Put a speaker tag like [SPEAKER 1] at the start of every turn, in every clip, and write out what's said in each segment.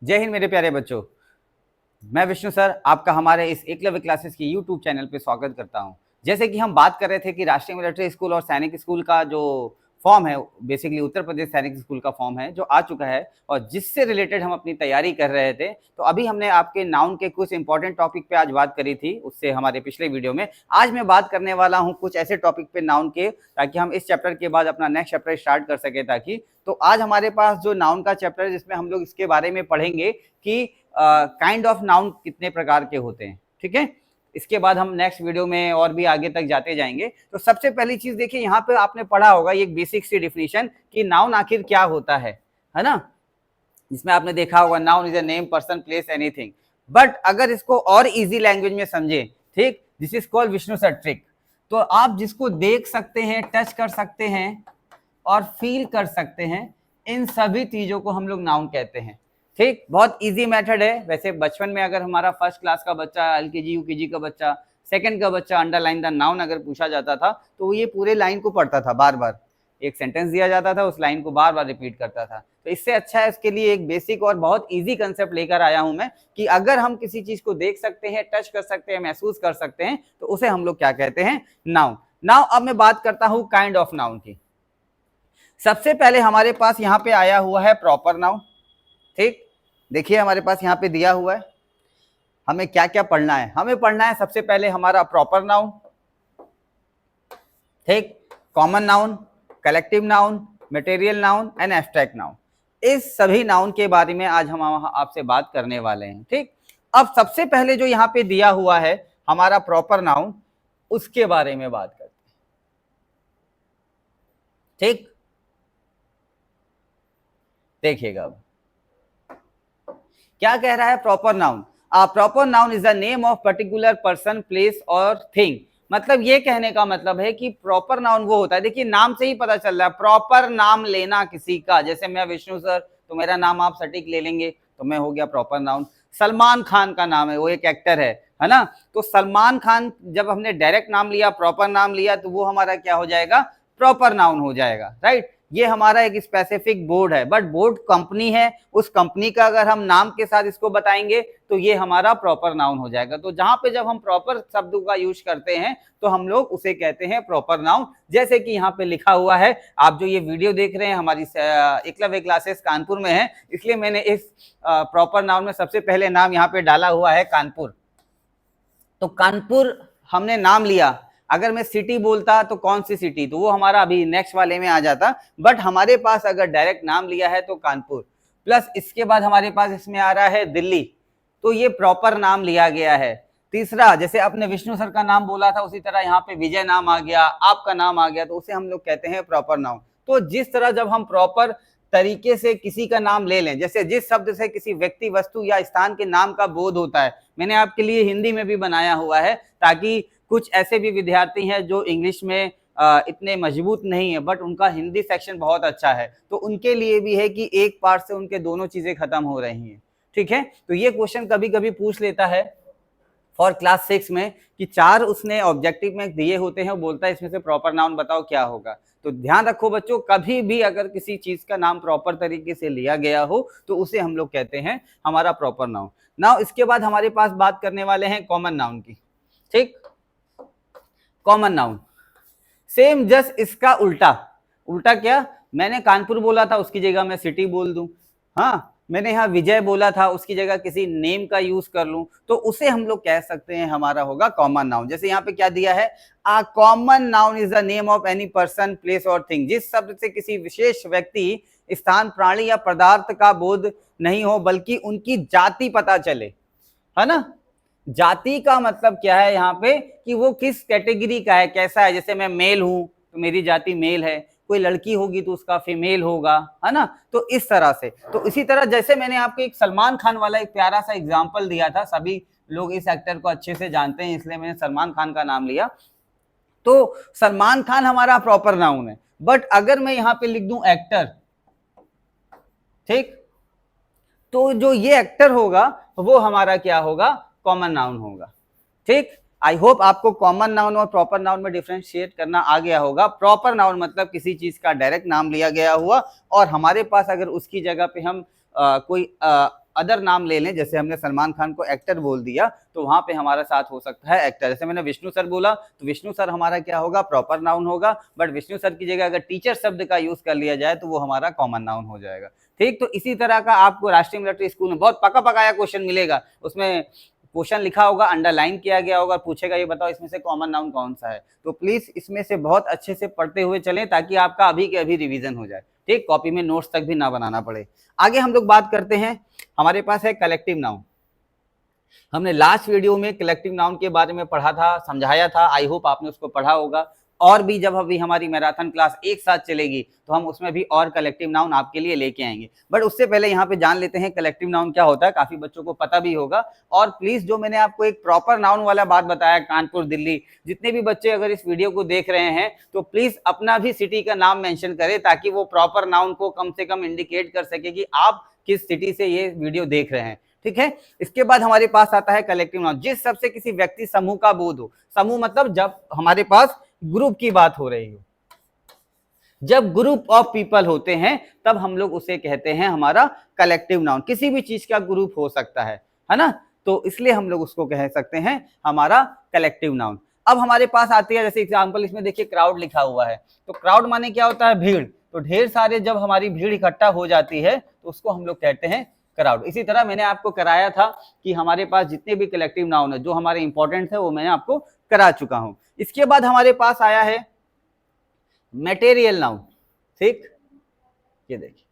[SPEAKER 1] जय हिंद मेरे प्यारे बच्चों। मैं विष्णु सर आपका हमारे इस एकलव्य क्लासेस की यूट्यूब चैनल पे स्वागत करता हूं। जैसे कि हम बात कर रहे थे कि राष्ट्रीय मिलिट्री स्कूल और सैनिक स्कूल का जो फॉर्म है, बेसिकली उत्तर प्रदेश सैनिक स्कूल का फॉर्म है जो आ चुका है और जिससे रिलेटेड हम अपनी तैयारी कर रहे थे। तो अभी हमने आपके नाउन के कुछ इंपॉर्टेंट टॉपिक पे आज बात करी थी उससे हमारे पिछले वीडियो में। आज मैं बात करने वाला हूं कुछ ऐसे टॉपिक पे नाउन के, ताकि हम इस चैप्टर के बाद अपना नेक्स्ट चैप्टर स्टार्ट कर सके। ताकि तो आज हमारे पास जो नाउन का चैप्टर है जिसमें हम लोग इसके बारे में पढ़ेंगे कि काइंड ऑफ नाउन कितने प्रकार के होते हैं। ठीक है, इसके बाद हम नेक्स्ट वीडियो में और भी आगे तक जाते जाएंगे। तो सबसे पहली चीज देखिए, यहाँ पे आपने पढ़ा होगा एक बेसिक सी डिफिनीशन कि नाउन आखिर क्या होता है ना, जिसमें आपने देखा होगा noun is a name, person, place, anything. But अगर इसको और इजी लैंग्वेज में समझे, ठीक, this is called Vishnu sir trick. तो आप जिसको देख सकते हैं, टच कर सकते हैं और फील कर सकते हैं, इन सभी चीजों को हम लोग नाउन कहते हैं। ठीक, बहुत इजी मेथड है। वैसे बचपन में अगर हमारा फर्स्ट क्लास का बच्चा, एलकेजी यूकेजी का बच्चा, सेकंड का बच्चा अंडरलाइन द नाउन अगर पूछा जाता था तो ये पूरे लाइन को पढ़ता था, बार बार एक सेंटेंस दिया जाता था, उस लाइन को बार बार रिपीट करता था। तो इससे अच्छा है, इसके लिए एक बेसिक और बहुत इजी कंसेप्ट लेकर आया हूं मैं कि अगर हम किसी चीज को देख सकते हैं, टच कर सकते हैं, महसूस कर सकते हैं, तो उसे हम लोग क्या कहते हैं? नाउन। नाउ अब मैं बात करता हूं काइंड ऑफ नाउन की। सबसे पहले हमारे पास यहाँ पे आया हुआ है प्रॉपर नाउन। ठीक, देखिए हमारे पास यहाँ पे दिया हुआ है, हमें क्या क्या पढ़ना है। हमें पढ़ना है सबसे पहले हमारा प्रॉपर नाउन, ठीक, common noun, collective noun, material noun and abstract noun. इस सभी नाउन के बारे में आज हम आपसे बात करने वाले हैं। ठीक, अब सबसे पहले जो यहाँ पे दिया हुआ है हमारा प्रॉपर नाउन, उसके बारे में बात करते हैं। ठीक, देखिएगा अब क्या कह रहा है proper noun. Proper noun is the name of particular person, place और थिंग। मतलब ये कहने का मतलब है कि प्रॉपर नाउन वो होता है, देखिए नाम से ही पता चल रहा है, प्रॉपर नाम लेना किसी का। जैसे मैं विष्णु सर, तो मेरा नाम आप सटीक ले लेंगे तो मैं हो गया प्रॉपर नाउन। सलमान खान का नाम है, वो एक एक्टर है ना, तो सलमान खान जब हमने डायरेक्ट नाम लिया, प्रॉपर नाम लिया, तो वो हमारा क्या हो जाएगा? प्रॉपर नाउन हो जाएगा। राइट, ये हमारा एक स्पेसिफिक बोर्ड है, बट बोर्ड कंपनी है, उस कंपनी का अगर हम नाम के साथ इसको बताएंगे तो ये हमारा प्रॉपर नाउन हो जाएगा। तो जहां पे जब हम प्रॉपर शब्दों का यूज करते हैं तो हम लोग उसे कहते हैं प्रॉपर नाउन। जैसे कि यहाँ पे लिखा हुआ है, आप जो ये वीडियो देख रहे हैं हमारी एकलव्य क्लासेस कानपुर में है, इसलिए मैंने इस प्रॉपर नाउन में सबसे पहले नाम यहाँ पे डाला हुआ है कानपुर। तो कानपुर हमने नाम लिया, अगर मैं सिटी बोलता तो कौन सी सिटी, तो वो हमारा अभी नेक्स्ट वाले में आ जाता, बट हमारे पास अगर डायरेक्ट नाम लिया है तो कानपुर। प्लस इसके बाद हमारे पास इसमें आ रहा है दिल्ली, तो ये प्रॉपर नाम लिया गया है। तीसरा, जैसे आपने विष्णु सर का नाम बोला था, उसी तरह यहाँ पे विजय नाम आ गया, आपका नाम आ गया, तो उसे हम लोग कहते हैं प्रॉपर नाउन। तो जिस तरह जब हम प्रॉपर तरीके से किसी का नाम ले लें, जैसे जिस शब्द से किसी व्यक्ति, वस्तु या स्थान के नाम का बोध होता है, मैंने आपके लिए हिंदी में भी बनाया हुआ है, ताकि कुछ ऐसे भी विद्यार्थी हैं जो इंग्लिश में इतने मजबूत नहीं है, बट उनका हिंदी सेक्शन बहुत अच्छा है, तो उनके लिए भी है कि एक पार्ट से उनके दोनों चीजें खत्म हो रही हैं। ठीक है, तो ये क्वेश्चन कभी कभी पूछ लेता है फॉर क्लास 6 में कि 4 उसने ऑब्जेक्टिव में दिए होते हैं, वो बोलता है इसमें से प्रॉपर नाउन बताओ क्या होगा। तो ध्यान रखो बच्चों, कभी भी अगर किसी चीज का नाम प्रॉपर तरीके से लिया गया हो तो उसे हम लोग कहते हैं हमारा प्रॉपर नाउन। नाउ इसके बाद हमारे पास बात करने वाले हैं कॉमन नाउन की। ठीक, कॉमन नाउन सेम, जस्ट इसका उल्टा। उल्टा क्या? मैंने कानपुर बोला था, उसकी जगह मैं सिटी बोल दूं। हाँ, मैंने यहाँ विजय बोला था, उसकी जगह किसी नेम का यूज कर लूं, तो उसे हम लोग कह सकते हैं हमारा होगा कॉमन नाउन। जैसे यहाँ पे क्या दिया है, a common noun is the name of any person, place और थिंग। जिस शब्द से किसी विशेष व्यक्ति, स्थान, प्राणी या पदार्थ का बोध नहीं हो, बल्कि उनकी जाति पता चले, है ना। जाति का मतलब क्या है यहाँ पे कि वो किस कैटेगरी का है, कैसा है। जैसे मैं मेल हूं तो मेरी जाति मेल है, कोई लड़की होगी तो उसका फीमेल होगा, है ना। तो इस तरह से, तो इसी तरह जैसे मैंने आपको एक सलमान खान वाला एक प्यारा सा एग्जांपल दिया था, सभी लोग इस एक्टर को अच्छे से जानते हैं, इसलिए मैंने सलमान खान का नाम लिया। तो सलमान खान हमारा प्रॉपर नाउन है, बट अगर मैं यहाँ पे लिख दूं एक्टर, ठीक, तो जो ये एक्टर होगा वो हमारा क्या होगा? कॉमन नाउन होगा। ठीक, आई होप आपको कॉमन नाउन और प्रॉपर नाउन में डिफरेंशिएट करना आ गया होगा। प्रॉपर नाउन मतलब किसी चीज का डायरेक्ट नाम लिया गया हुआ, और हमारे पास अगर उसकी जगह पे हम कोई अदर नाम ले लें, जैसे हमने सलमान खान को एक्टर बोल दिया तो वहां पे हमारा साथ हो सकता है एक्टर। जैसे मैंने विष्णु सर बोला तो विष्णु सर हमारा क्या होगा, प्रॉपर नाउन होगा, बट विष्णु सर की जगह अगर टीचर शब्द का यूज कर लिया जाए तो वो हमारा कॉमन नाउन हो जाएगा। ठीक, तो इसी तरह का आपको राष्ट्रीय मिलिट्री स्कूल में बहुत पका पकाया क्वेश्चन मिलेगा, उसमें क्वेश्चन लिखा होगा, अंडरलाइन किया गया होगा, पूछेगा ये बताओ इसमें से कॉमन नाउन कौन सा है। तो प्लीज इसमें से बहुत अच्छे से पढ़ते हुए चलें ताकि आपका अभी के अभी रिवीजन हो जाए। ठीक, कॉपी में नोट्स तक भी ना बनाना पड़े। आगे हम लोग बात करते हैं, हमारे पास है कलेक्टिव नाउन। हमने लास्ट वीडियो में कलेक्टिव नाउन के बारे में पढ़ा था, समझाया था, आई होप आपने उसको पढ़ा होगा। और भी जब अभी हमारी मैराथन क्लास एक साथ चलेगी तो हम उसमें भी और कलेक्टिव नाउन आपके लिए लेके आएंगे। बट उससे पहले यहाँ पे जान लेते हैं कलेक्टिव नाउन क्या होता है, काफी बच्चों को पता भी होगा। और प्लीज जो मैंने आपको एक प्रॉपर नाउन वाला बात बताया, कानपुर, दिल्ली, जितने भी बच्चे अगर इस वीडियो को देख रहे हैं तो प्लीज अपना भी सिटी का नाम मेंशन करें ताकि वो प्रॉपर नाउन को कम से कम इंडिकेट कर सके कि आप किस सिटी से ये वीडियो देख रहे हैं। ठीक है, इसके बाद हमारे पास आता है कलेक्टिव नाउन, जिस शब्द से किसी व्यक्ति समूह का बोध हो। समूह मतलब जब हमारे पास ग्रुप की बात हो रही हो, जब ग्रुप ऑफ पीपल होते हैं तब हम लोग उसे कहते हैं हमारा कलेक्टिव नाउन। किसी भी चीज का ग्रुप हो सकता है ना, तो इसलिए हम लोग उसको कह सकते हैं हमारा कलेक्टिव नाउन। अब हमारे पास आती है, जैसे एग्जांपल इसमें देखिए क्राउड लिखा हुआ है, तो क्राउड माने क्या होता है, भीड़। तो ढेर सारे जब हमारी भीड़ इकट्ठा हो जाती है तो उसको हम लोग कहते हैं क्राउड। इसी तरह मैंने आपको कराया था कि हमारे पास जितने भी कलेक्टिव नाउन है जो हमारे इंपॉर्टेंट है वो मैंने आपको करा चुका हूं। इसके बाद हमारे पास आया है मटेरियल नाउन। ठीक, ये देखिए,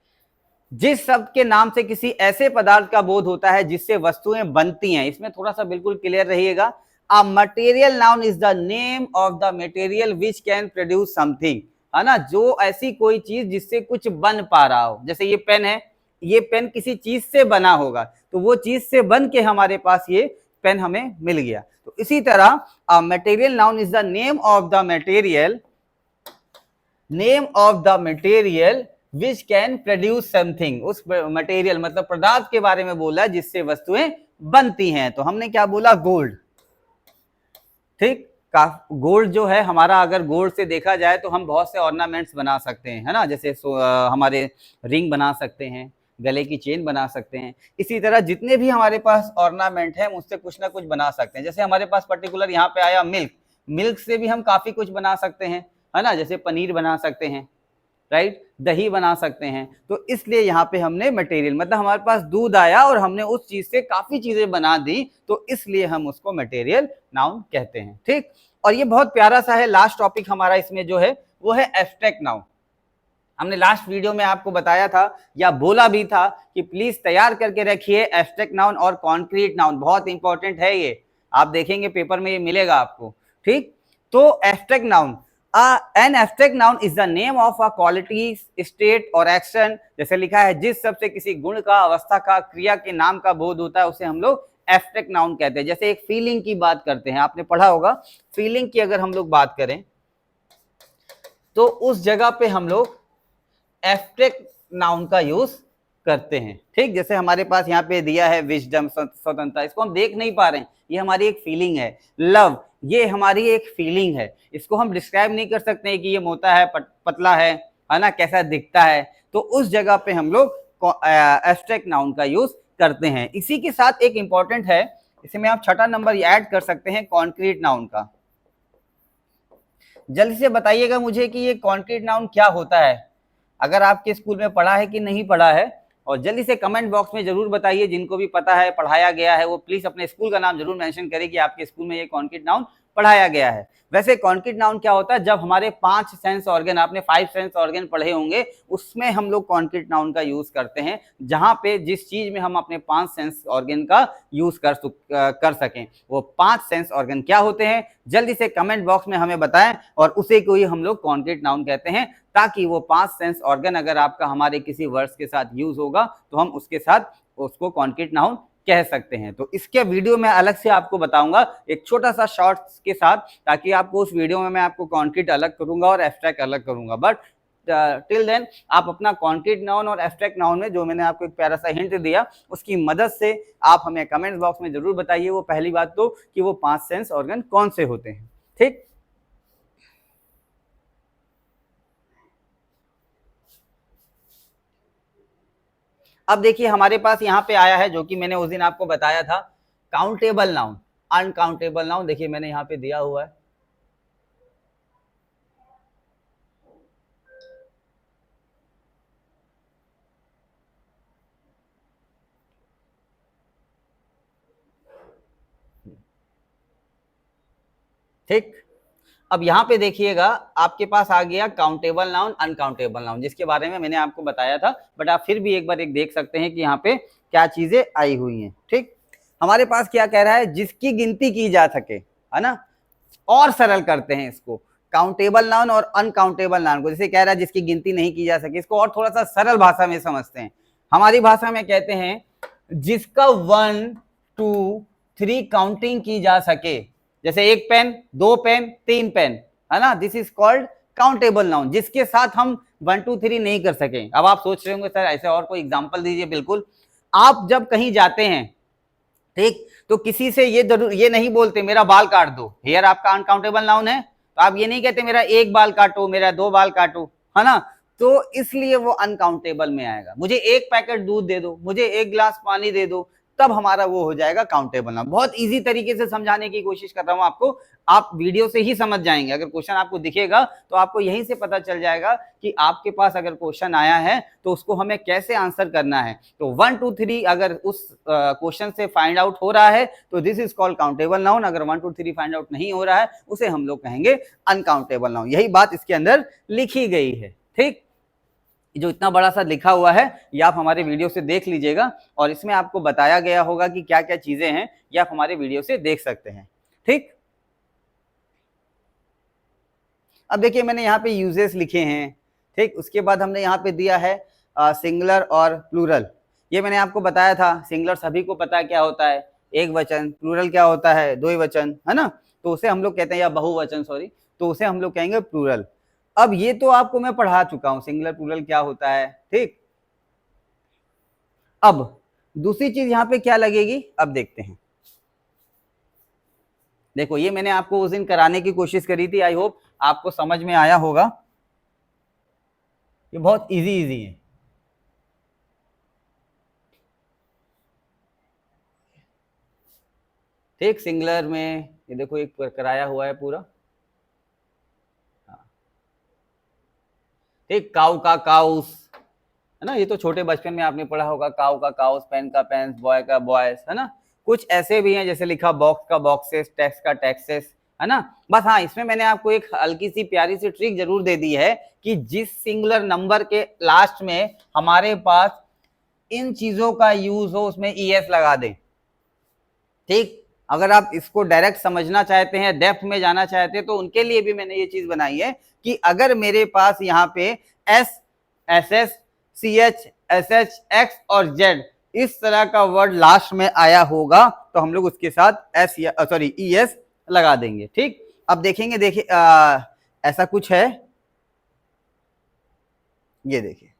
[SPEAKER 1] जिस शब्द के नाम से किसी ऐसे पदार्थ का बोध होता है जिससे वस्तुएं बनती हैं। इसमें थोड़ा सा बिल्कुल क्लियर रहिएगा, a material noun is the name of the material which can produce something, है ना, जो ऐसी कोई चीज जिससे कुछ बन पा रहा हो। जैसे ये पेन है, ये पेन किसी चीज से बना होगा तो वो चीज से बन के हमारे पास ये पेन हमें मिल गया। तो इसी तरह a material noun is the name of the material, name of the material which can produce something. उस मटेरियल मतलब पदार्थ के बारे में बोला जिससे वस्तुएं बनती हैं। तो हमने क्या बोला, गोल्ड। ठीक, गोल्ड जो है हमारा, अगर गोल्ड से देखा जाए तो हम बहुत से ऑर्नामेंट्स बना सकते हैं, है ना, जैसे हमारे रिंग बना सकते हैं, गले की चेन बना सकते हैं। इसी तरह जितने भी हमारे पास ऑर्नामेंट है उससे कुछ ना कुछ बना सकते हैं। जैसे हमारे पास पर्टिकुलर यहाँ पे आया मिल्क, मिल्क से भी हम काफी कुछ बना सकते हैं, है ना, जैसे पनीर बना सकते हैं, राइट, दही बना सकते हैं। तो इसलिए यहाँ पे हमने मटेरियल मतलब हमारे पास दूध आया और हमने उस चीज से काफी चीजें बना दी, तो इसलिए हम उसको मटेरियल नाउन कहते हैं। ठीक, और ये बहुत प्यारा सा है, लास्ट टॉपिक हमारा इसमें जो है वो है एब्स्ट्रैक्ट नाउन। हमने लास्ट वीडियो में आपको बताया था या बोला भी था कि प्लीज तैयार करके रखिए एब्स्ट्रैक्ट नाउन और कॉन्क्रीट नाउन, बहुत इंपॉर्टेंट है ये, आप देखेंगे पेपर में ये मिलेगा आपको। ठीक, तो abstract noun, an abstract noun is the name of a quality, state और action। जैसे लिखा है, जिस शब्द से किसी गुण का, अवस्था का, क्रिया के नाम का बोध होता है उसे हम लोग एब्स्ट्रैक्ट नाउन कहते हैं। जैसे एक फीलिंग की बात करते हैं, आपने पढ़ा होगा, फीलिंग की अगर हम लोग बात करें तो उस जगह पे हम लोग एब्स्ट्रैक्ट नाउन का यूज करते हैं। ठीक, जैसे हमारे पास यहाँ पे दिया है विजडम, स्वतंत्रता, इसको हम देख नहीं पा रहे हैं, ये हमारी एक फीलिंग है। लव, ये हमारी एक फीलिंग है, इसको हम डिस्क्राइब नहीं कर सकते हैं कि ये मोटा है, पतला है ना, कैसा दिखता है। तो उस जगह पे हम लोग एब्स्ट्रैक्ट नाउन का यूज करते हैं। इसी के साथ एक इंपॉर्टेंट है, इसमें आप छठा नंबर ऐड कर सकते हैं कॉन्क्रीट नाउन का। जल्दी से बताइएगा मुझे कि ये कॉन्क्रीट नाउन क्या होता है, अगर आपके स्कूल में पढ़ा है कि नहीं पढ़ा है, और जल्दी से कमेंट बॉक्स में जरूर बताइए। जिनको भी पता है, पढ़ाया गया है, वो प्लीज अपने स्कूल का नाम जरूर मेंशन करें कि आपके स्कूल में ये कॉन्क्रीट नाउन पढ़ाया गया है। वैसे कॉन्क्रीट नाउन क्या होता है, जब हमारे 5 सेंस ऑर्गन, आपने 5 सेंस ऑर्गन पढ़े होंगे, उसमें हम लोग कॉन्क्रीट नाउन का यूज करते हैं, जहां पे जिस चीज में हम अपने 5 सेंस ऑर्गन का यूज कर सकें। वो 5 सेंस ऑर्गन क्या होते हैं, जल्दी से कमेंट बॉक्स में हमें बताएं, और उसे को ही हम लोग कॉन्क्रीट नाउन कहते हैं, ताकि वो 5 सेंस ऑर्गन अगर आपका हमारे किसी वर्ड्स के साथ यूज होगा तो हम उसके साथ उसको कॉन्क्रीट नाउन कह सकते हैं। तो इसके वीडियो में अलग से आपको बताऊंगा एक छोटा सा शॉर्ट्स के साथ, ताकि आपको उस वीडियो में मैं आपको कॉन्क्रीट अलग करूंगा और एब्स्ट्रैक्ट अलग करूंगा। बट टिल देन आप अपना कॉन्क्रीट नाउन और एब्स्ट्रैक्ट नाउन में जो मैंने आपको एक प्यारा सा हिंट दिया उसकी मदद से आप हमें कमेंट बॉक्स में जरूर बताइए, वो पहली बात तो कि वो 5 सेंस ऑर्गन कौन से होते हैं। ठीक, अब देखिए हमारे पास यहाँ पे आया है जो कि मैंने उस दिन आपको बताया था, काउंटेबल नाउन, अनकाउंटेबल नाउन। देखिए मैंने यहाँ पे दिया हुआ है, ठीक। अब यहाँ पे देखिएगा आपके पास आ गया काउंटेबल नाउन, अनकाउंटेबल नाउन, जिसके बारे में मैंने आपको बताया था, बट आप फिर भी एक बार एक देख सकते हैं कि यहाँ पे क्या चीजें आई हुई हैं, ठीक। हमारे पास क्या कह रहा है, जिसकी गिनती की जा सके, है ना। और सरल करते हैं इसको, काउंटेबल नाउन और अनकाउंटेबल नाउन को, जैसे कह रहा है जिसकी गिनती नहीं की जा सके, इसको और थोड़ा सा सरल भाषा में समझते हैं। हमारी भाषा में कहते हैं जिसका 1 2 3 काउंटिंग की जा सके, जैसे 1 पेन, 2 पेन, 3 पेन, है ना, this is called countable noun, जिसके साथ हम 1 2 3 नहीं कर सके। अब आप सोच रहे होंगे सर ऐसे और कोई एग्जांपल दीजिए। बिल्कुल, आप जब कहीं जाते हैं, ठीक, तो किसी से ये नहीं बोलते मेरा बाल काट दो, हेयर आपका अनकाउंटेबल नाउन है, तो आप ये नहीं कहते मेरा 1 बाल काटो, मेरा 2 बाल काटो, है ना, तो इसलिए वो अनकाउंटेबल में आएगा। मुझे 1 पैकेट दूध दे दो, मुझे 1 गिलास पानी दे दो, तब हमारा वो हो जाएगा काउंटेबल नाउन। बहुत इजी तरीके से समझाने की कोशिश कर रहा हूं आपको, आप वीडियो से ही समझ जाएंगे। अगर क्वेश्चन आपको दिखेगा तो आपको यहीं से पता चल जाएगा कि आपके पास अगर क्वेश्चन आया है तो उसको हमें कैसे आंसर करना है। तो 1 2 3 अगर उस क्वेश्चन से फाइंड आउट हो रहा है तो this is called countable noun. अगर 1 2 3 फाइंड आउट नहीं हो रहा है उसे हम लोग कहेंगे अनकाउंटेबल नाउन। यही बात इसके अंदर लिखी गई है, ठीक। जो इतना बड़ा सा लिखा हुआ है ये आप हमारे वीडियो से देख लीजिएगा, और इसमें आपको बताया गया होगा कि क्या क्या चीजें हैं, ये आप हमारे वीडियो से देख सकते हैं, ठीक। अब देखिए मैंने यहाँ पे यूजेस लिखे हैं, ठीक। उसके बाद हमने यहाँ पे दिया है सिंगुलर और प्लूरल। ये मैंने आपको बताया था, सिंगुलर सभी को पता है क्या होता है, एक वचन, प्लूरल क्या होता है, दो वचन, है ना, तो उसे हम लोग कहते हैं, या बहुवचन सॉरी, तो उसे हम लोग कहेंगे प्लूरल। अब ये तो आपको मैं पढ़ा चुका हूं सिंगुलर प्लूरल क्या होता है, ठीक। अब दूसरी चीज यहाँ पे क्या लगेगी, अब देखते हैं। देखो ये मैंने आपको उस दिन कराने की कोशिश करी थी, आई होप आपको समझ में आया होगा। ये बहुत इजी है, ठीक। सिंगुलर में ये देखो एक कराया हुआ है पूरा, ठीक। काऊ का काउस, है ना, ये तो छोटे बचपन में आपने पढ़ा होगा, काऊ का काउस, पेन का पेन्स, बॉय का बॉयज, है ना। कुछ ऐसे भी हैं जैसे लिखा बॉक्स का बॉक्सेस, टैक्स का टैक्सेस, है ना। बस हाँ, इसमें मैंने आपको एक हल्की सी प्यारी सी ट्रिक जरूर दे दी है कि जिस सिंगुलर नंबर के लास्ट में हमारे पास इन चीजों का यूज हो उसमें ईएस लगा दें, ठीक। अगर आप इसको डायरेक्ट समझना चाहते हैं, डेप्थ में जाना चाहते हैं, तो उनके लिए भी मैंने ये चीज बनाई है कि अगर मेरे पास यहाँ पे S, S S, C H, S H, X और जेड इस तरह का वर्ड लास्ट में आया होगा तो हम लोग उसके साथ एस सॉरी ई एस लगा देंगे, ठीक। अब देखेंगे, देखिए ऐसा कुछ है, ये देखिए,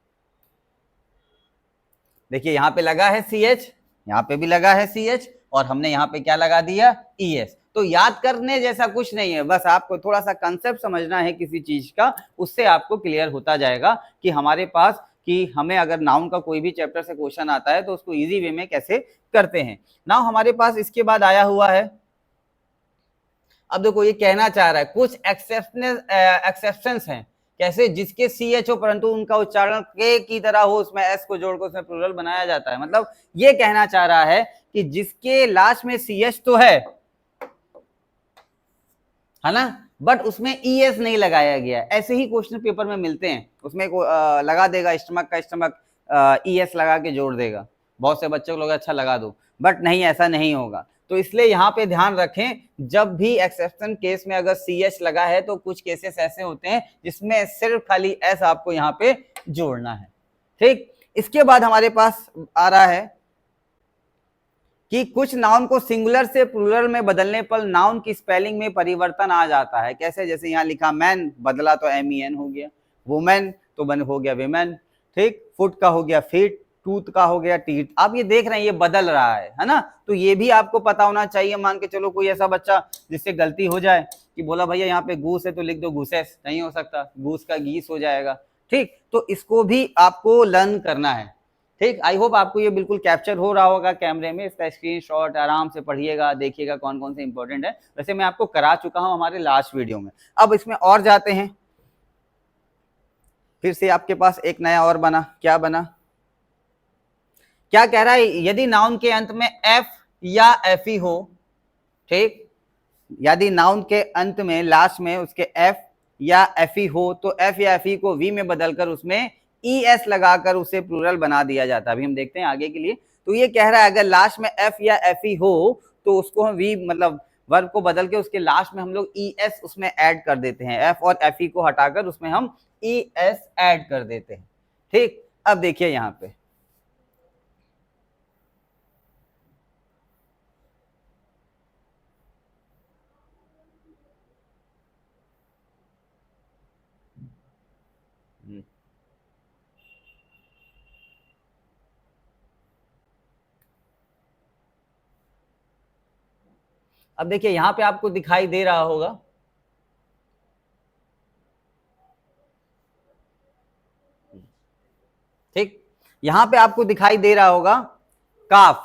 [SPEAKER 1] देखिए यहाँ पे लगा है सी एच, यहाँ पे भी लगा है सी एच, और हमने यहाँ पे क्या लगा दिया, ई एस। तो याद करने जैसा कुछ नहीं है, बस आपको थोड़ा सा कंसेप्ट समझना है किसी चीज का, उससे आपको क्लियर होता जाएगा कि हमारे पास कि हमें अगर नाउन का कोई भी चैप्टर से क्वेश्चन आता है तो उसको इजी वे में कैसे करते हैं। नाउ हमारे पास इसके बाद आया हुआ है, अब देखो ये कहना चाह रहा है कुछ एक्सेप्शंस हैं, कैसे, जिसके सी एच हो परंतु उनका उच्चारण के की तरह हो, उसमें एस को जोड़कर उसमें प्लूरल बनाया जाता है। मतलब ये कहना चाह रहा है कि जिसके लास्ट में सी एच तो है ना, बट उसमें ई एस नहीं लगाया गया। ऐसे ही क्वेश्चन पेपर में मिलते हैं, उसमें लगा देगा स्टमक का स्टमक, ई एस लगा के जोड़ देगा। बहुत से बच्चों को लोग अच्छा लगा दो, बट नहीं, ऐसा नहीं होगा। तो इसलिए यहाँ पे ध्यान रखें, जब भी एक्सेप्शन केस में अगर सी एच लगा है तो कुछ केसेस ऐसे होते हैं जिसमें सिर्फ खाली एस आपको यहाँ पे जोड़ना है, ठीक। इसके बाद हमारे पास आ रहा है कि कुछ नाउन को सिंगुलर से प्लूरल में बदलने पर नाउन की स्पेलिंग में परिवर्तन आ जाता है। कैसे, जैसे यहाँ लिखा मैन, बदला तो MEN हो गया, वुमेन तो बन हो गया विमेन, ठीक। फुट का हो गया फीट, टूथ का हो गया टीथ। आप ये देख रहे हैं ये बदल रहा है ना, तो ये भी आपको पता होना चाहिए। मान के चलो कोई ऐसा बच्चा जिससे गलती हो जाए कि बोला भैया यहाँ पे गूस है तो लिख दो गूसेस, नहीं हो सकता, गूस का गीस हो जाएगा, ठीक। तो इसको भी आपको लर्न करना है, ठीक, आई होप आपको ये बिल्कुल कैप्चर हो रहा होगा कैमरे में, इसका स्क्रीनशॉट आराम से पढ़िएगा, देखिएगा कौन कौन से इंपॉर्टेंट है। वैसे मैं आपको करा चुका हूं हमारे लास्ट वीडियो में। अब इसमें और जाते हैं, फिर से आपके पास एक नया और बना, क्या बना, क्या कह रहा है, यदि नाउन के अंत में एफ या एफ ई हो, ठीक, यदि नाउन के अंत में लास्ट में उसके एफ या एफ ई हो तो एफ या एफ ई को वी में बदलकर उसमें ई एस लगाकर उसे प्लूरल बना दिया जाता है। अभी हम देखते हैं आगे के लिए। तो ये कह रहा है अगर लास्ट में एफ या एफ ई हो तो उसको हम वी मतलब वर्ब को बदल के उसके लास्ट में हम लोग ई एस उसमें ऐड कर देते हैं, एफ और एफ ई को हटाकर उसमें हम ई एस ऐड कर देते हैं। ठीक, अब देखिए यहां पे अब देखिए यहां पे आपको दिखाई दे रहा होगा, ठीक, यहां पे आपको दिखाई दे रहा होगा काफ,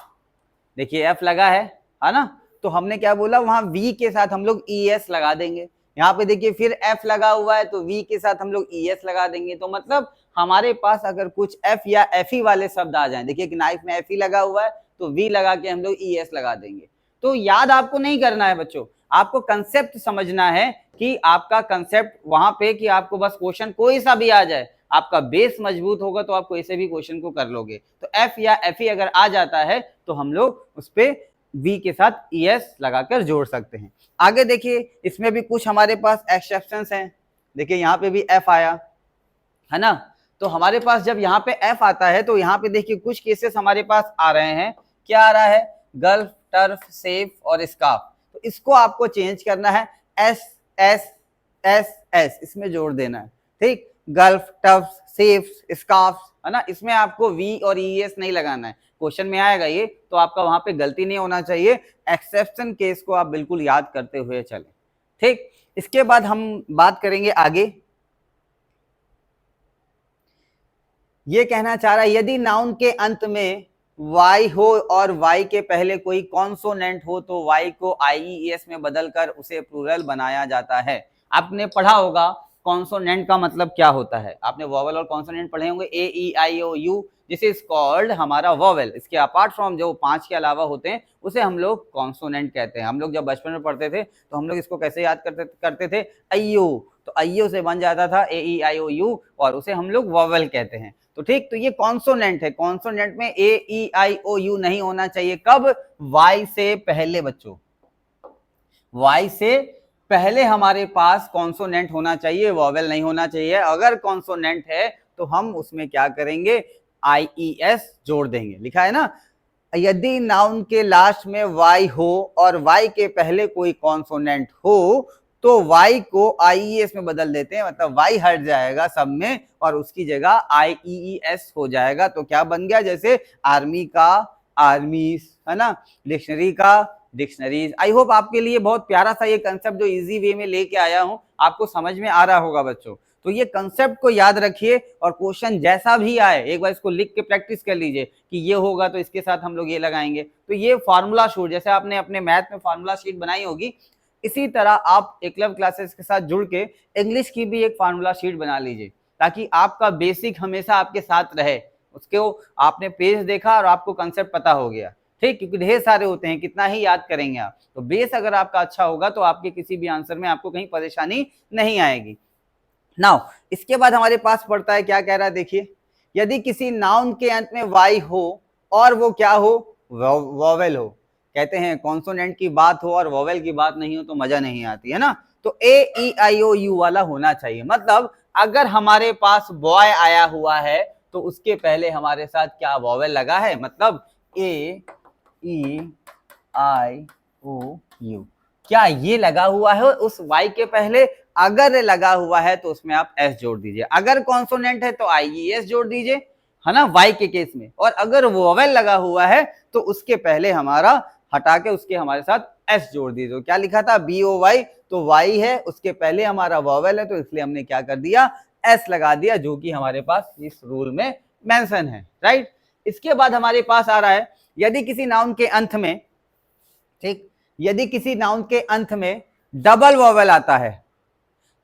[SPEAKER 1] देखिए एफ लगा है ना, तो हमने क्या बोला वहां वी के साथ हम लोग ई एस लगा देंगे। यहाँ पे देखिए फिर एफ लगा हुआ है तो वी के साथ हम लोग ई एस लगा देंगे। तो मतलब हमारे पास अगर कुछ एफ या एफ ई वाले शब्द आ जाएं, देखिए कि नाइफ में एफ ई लगा हुआ है तो वी लगा के हम लोग ई एस लगा देंगे। तो याद आपको नहीं करना है बच्चों, आपको कंसेप्ट समझना है कि आपका कंसेप्ट वहां पे कि आपको बस क्वेश्चन कोई सा भी आ जाए, आपका बेस मजबूत होगा तो आप कोई से भी क्वेश्चन को कर लोगे। तो एफ या एफ ई अगर आ जाता है तो हम लोग उस पर वी के साथ ई एस लगाकर जोड़ सकते हैं। आगे देखिए इसमें भी कुछ हमारे पास एक्सेप्शंस हैं, देखिए यहाँ पे भी एफ आया है ना, तो हमारे पास जब यहाँ पे एफ आता है तो यहाँ पे देखिए कुछ केसेस हमारे पास आ रहे हैं, क्या आ रहा है, गल्फ, टर्फ, सेफ और स्कार्फ। तो इसको आपको चेंज करना है, एस एस एस एस इसमें जोड़ देना है, ठीक, गल्फ, टर्फ, सेफ, स्कार्फ है ना, इसमें आपको वी और ई एस नहीं लगाना है। क्वेश्चन में आएगा ये तो आपका वहां पे गलती नहीं होना चाहिए, एक्सेप्शन केस को आप बिल्कुल याद करते हुए चलें। ठीक, इसके बाद हम बात करेंगे आगे, ये कहना चाह रहा है यदि नाउन के अंत में वाई हो और वाई के पहले कोई कॉन्सोनेंट हो तो वाई को आईईएस में बदलकर उसे प्लूरल बनाया जाता है। आपने पढ़ा होगा कॉन्सोनेंट का मतलब क्या होता है, आपने वोवेल और कॉन्सोनेंट पढ़े होंगे, ए E I O you, this is called हमारा वोवेल। इसके अपार्ट फ्रॉम जो 5 के अलावा होते हैं उसे हम लोग कॉन्सोनेंट कहते हैं। हम लोग जब बचपन में पढ़ते थे तो हम लोग इसको कैसे याद करते थे, अय्यो, तो अय्यो से बन जाता था ए ई आई ओ यू और उसे हम लोग वोवेल कहते हैं। तो ठीक, तो ये कॉन्सोनेंट है, कॉन्सोनेंट में ए ई आई ओ यू नहीं होना चाहिए, कब, वाई से पहले बच्चों, वाई से पहले हमारे पास कॉन्सोनेंट होना चाहिए, वोवेल नहीं होना चाहिए। अगर कॉन्सोनेंट है तो हम उसमें क्या करेंगे, आई ई एस जोड़ देंगे, लिखा है ना, यदि नाउन के लास्ट में वाई हो और वाई के पहले कोई कॉन्सोनेंट हो तो y को IES में बदल देते हैं, मतलब y हट जाएगा सब में और उसकी जगह IEES हो जाएगा। तो क्या बन गया, जैसे आर्मी का आर्मीज है ना, डिक्शनरी का डिक्शनरीज। आई होप आपके लिए बहुत प्यारा सा ये कंसेप्ट जो इजी वे में लेके आया हूं आपको समझ में आ रहा होगा बच्चों। तो ये कंसेप्ट को याद रखिए और क्वेश्चन जैसा भी आए एक बार इसको लिख के प्रैक्टिस कर लीजिए कि ये होगा तो इसके साथ हम लोग ये लगाएंगे। तो ये फार्मूला शीट, जैसे आपने अपने मैथ में फार्मूला शीट बनाई होगी, इसी तरह आप एकलव्य क्लासेस के साथ जुड़ के इंग्लिश की भी एक फार्मूला शीट बना लीजिए ताकि आपका बेसिक हमेशा आपके साथ रहे। उसको आपने पेज देखा और आपको कंसेप्ट पता हो गया, ठीक, क्योंकि ढेर सारे होते हैं, कितना ही याद करेंगे आप। तो बेस अगर आपका अच्छा होगा तो आपके किसी भी आंसर में आपको कहीं परेशानी नहीं आएगी। नाउ इसके बाद हमारे पास पड़ता है, क्या कह रहा है देखिए, यदि किसी नाउन के अंत में वाई हो और वो क्या हो, वोवेल हो, कहते हैं कॉन्सोनेंट की बात हो और वोवेल की बात नहीं हो तो मजा नहीं आती है ना, तो ए ई आई ओ यू वाला होना चाहिए। मतलब अगर हमारे पास बॉय आया हुआ है तो उसके पहले हमारे साथ क्या वोवेल लगा है, मतलब ए ई आई ओ यू, क्या ये लगा हुआ है उस वाई के पहले, अगर लगा हुआ है तो उसमें आप एस जोड़ दीजिए, अगर कॉन्सोनेंट है तो आईईएस जोड़ दीजिए, है ना, वाई के केस में। और अगर वोवेल लगा हुआ है तो उसके पहले हमारा हटा के उसके हमारे साथ एस जोड़ दीजिए। तो क्या लिखा था, बी ओ वाई, तो वाई है उसके पहले हमारा वोवेल है तो इसलिए हमने क्या कर दिया, एस लगा दिया, जो कि हमारे पास इस रूल में मेंशन है, राइट। इसके बाद हमारे पास आ रहा है यदि किसी नाउन के अंत में, ठीक, यदि किसी नाउन के अंत में डबल वॉवेल आता है